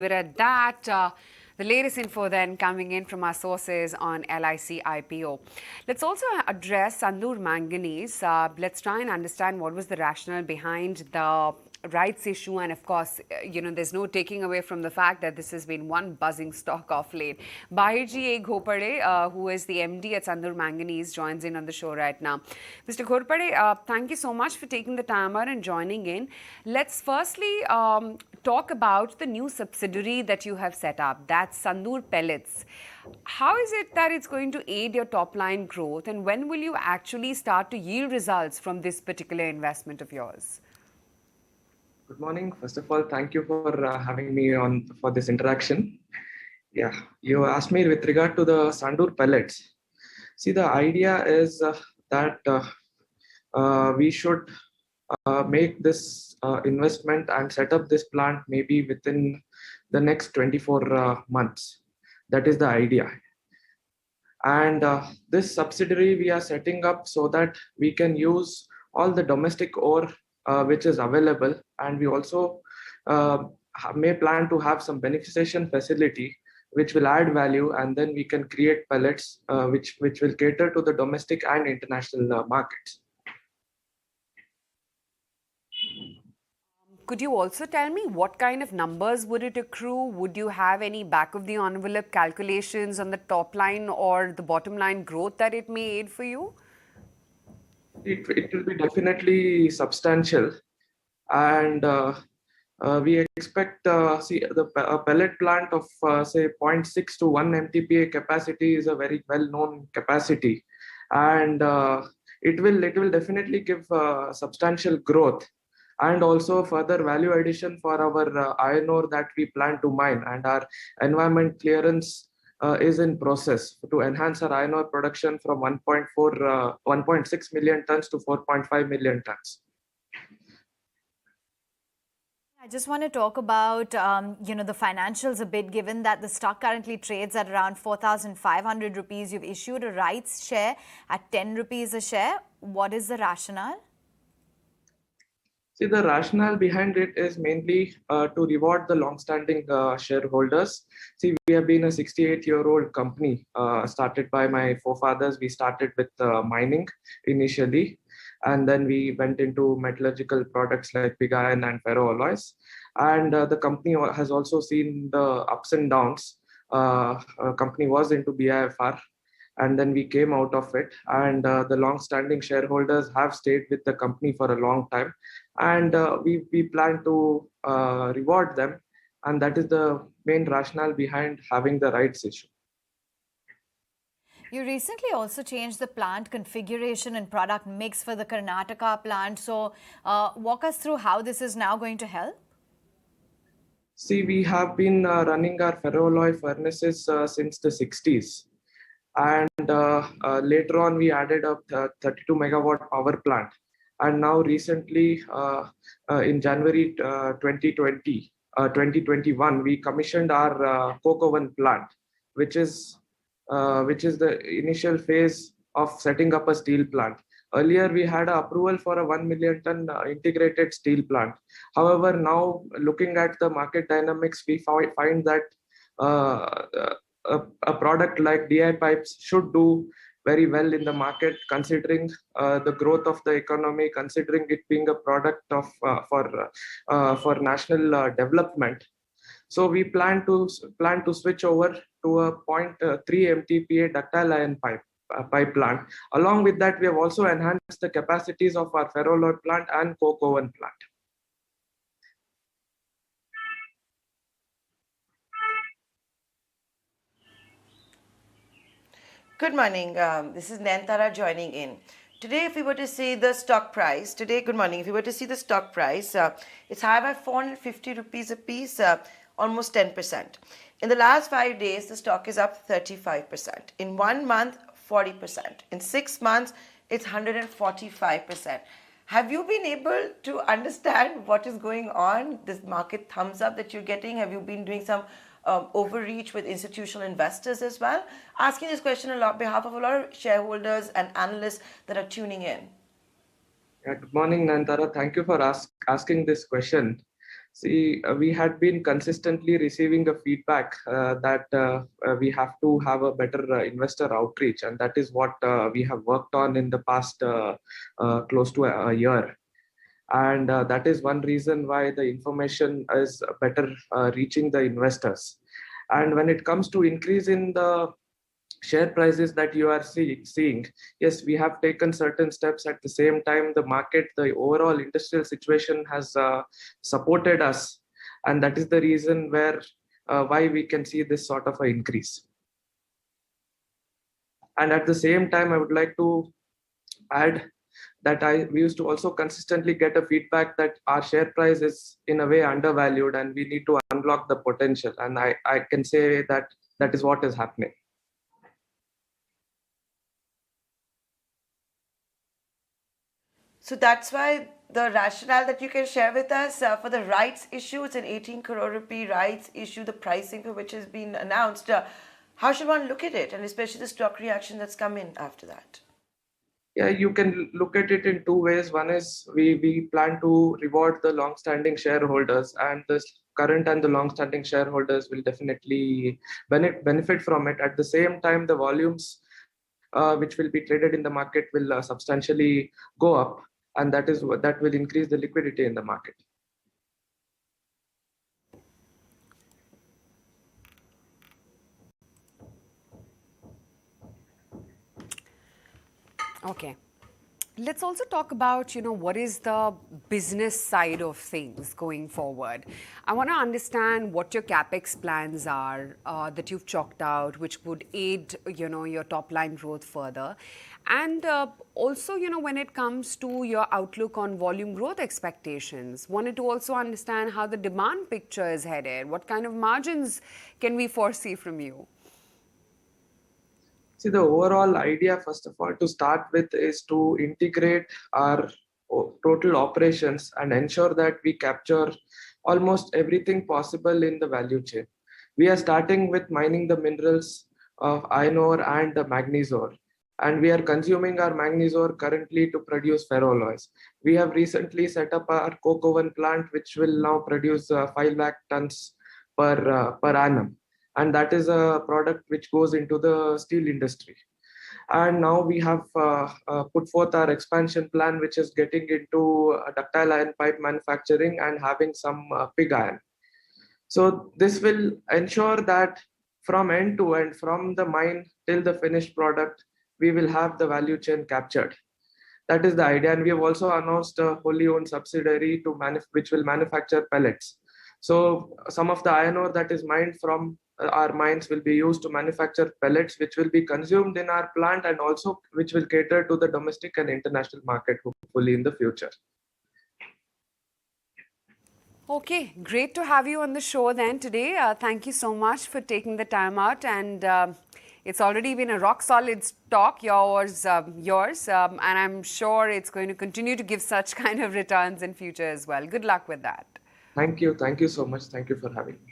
We're at that. The latest info then coming in from our sources on LIC IPO. Let's also address Sandur Manganese. Let's try and understand what was the rationale behind the rights issue, and of course, there's no taking away from the fact that this has been one buzzing stock of late. Bahirji A Ghorpade, who is the MD at Sandur Manganese, joins in on the show right now. Mr. Ghorpade, thank you so much for taking the time out and joining in. Let's firstly talk about the new subsidiary that you have set up. That's Sandur Pellets. How is it that it's going to aid your top line growth, and when will you actually start to yield results from this particular investment of yours? Good morning. First of all, thank you for having me on for this interaction. Yeah, you asked me with regard to the Sandur pellets. See, the idea is that we should make this investment and set up this plant maybe within the next 24 months. That is the idea. And this subsidiary we are setting up so that we can use all the domestic ore which is available, and we also may plan to have some beneficiation facility which will add value, and then we can create pellets which will cater to the domestic and international markets. Could you also tell me what kind of numbers would it accrue? Would you have any back of the envelope calculations on the top line or the bottom line growth that it may aid for you? It will be definitely substantial, and we expect a pellet plant of say 0.6 to 1 MTPA capacity is a very well-known capacity, and it will definitely give substantial growth and also further value addition for our iron ore that we plan to mine, and our environment clearance is in process to enhance our iron ore production from 1.6 million tons to 4.5 million tons. I just want to talk about, the financials a bit, given that the stock currently trades at around 4,500 rupees. You've issued a rights share at 10 rupees a share. What is the rationale? See, the rationale behind it is mainly to reward the long-standing shareholders. See, we have been a 68-year-old company started by my forefathers. We started with mining initially, and then we went into metallurgical products like pig iron and ferroalloys. And the company has also seen the ups and downs. Company was into BIFR, and then we came out of it, and the long-standing shareholders have stayed with the company for a long time, and we plan to reward them, and that is the main rationale behind having the rights issue. You recently also changed the plant configuration and product mix for the Karnataka plant. So walk us through how this is now going to help. See, we have been running our ferroalloy furnaces since the 60s. And later on, we added a 32 megawatt power plant. And now recently, in January 2021, we commissioned our coke oven plant, which is the initial phase of setting up a steel plant. Earlier, we had approval for a 1 million ton integrated steel plant. However, now looking at the market dynamics, we find that a product like DI pipes should do very well in the market, considering the growth of the economy, considering it being a product of for national development. So we plan to switch over to a 0.3 MTPA ductile iron pipe plant. Along with that, we have also enhanced the capacities of our ferroalloy plant and coke oven plant. Good morning. This is Nantara joining in. Today, if we were to see the stock price, good morning. If we were to see the stock price, it's high by 450 rupees a piece, almost 10%. In the last 5 days, the stock is up 35%. In 1 month, 40%. In 6 months, it's 145%. Have you been able to understand what is going on? This market thumbs up that you're getting? Have you been doing some overreach with institutional investors as well? Asking this question on behalf of a lot of shareholders and analysts that are tuning in. Yeah, good morning, Nantara. Thank you for asking this question. See, we had been consistently receiving a feedback that we have to have a better investor outreach, and that is what we have worked on in the past close to a year. And that is one reason why the information is better reaching the investors. And when it comes to increase in the share prices that you are seeing, yes, we have taken certain steps. At the same time, the market, the overall industrial situation has supported us, and that is the reason why we can see this sort of an increase. And at the same time, I would like to add that we used to also consistently get a feedback that our share price is in a way undervalued and we need to unlock the potential. And I can say that that is what is happening. So that's why the rationale that you can share with us for the rights issue, it's an 18 crore rupee rights issue, the pricing for which has been announced. How should one look at it, and especially the stock reaction that's come in after that? Yeah, you can look at it in two ways. One is we plan to reward the long-standing shareholders, and the current and the long-standing shareholders will definitely benefit from it. At the same time, the volumes which will be traded in the market will substantially go up, and that will increase the liquidity in the market. Okay. Let's also talk about, what is the business side of things going forward. I want to understand what your Capex plans are that you've chalked out, which would aid, your top line growth further. And also, when it comes to your outlook on volume growth expectations, wanted to also understand how the demand picture is headed. What kind of margins can we foresee from you? See, the overall idea, first of all, to start with, is to integrate our total operations and ensure that we capture almost everything possible in the value chain. We are starting with mining the minerals of iron ore and the manganese ore, and we are consuming our manganese ore currently to produce ferroalloys. We have recently set up our coke oven plant, which will now produce 5 lakh tons per annum. And that is a product which goes into the steel industry. And now we have put forth our expansion plan, which is getting into ductile iron pipe manufacturing and having some pig iron. So this will ensure that from end to end, from the mine till the finished product, we will have the value chain captured. That is the idea. And we have also announced a wholly owned subsidiary which will manufacture pellets. So some of the iron ore that is mined from our mines will be used to manufacture pellets, which will be consumed in our plant and also which will cater to the domestic and international market hopefully in the future. Okay, great to have you on the show then today. Thank you so much for taking the time out, and it's already been a rock solid talk, yours, and I'm sure it's going to continue to give such kind of returns in future as well. Good luck with that. Thank you so much. Thank you for having me.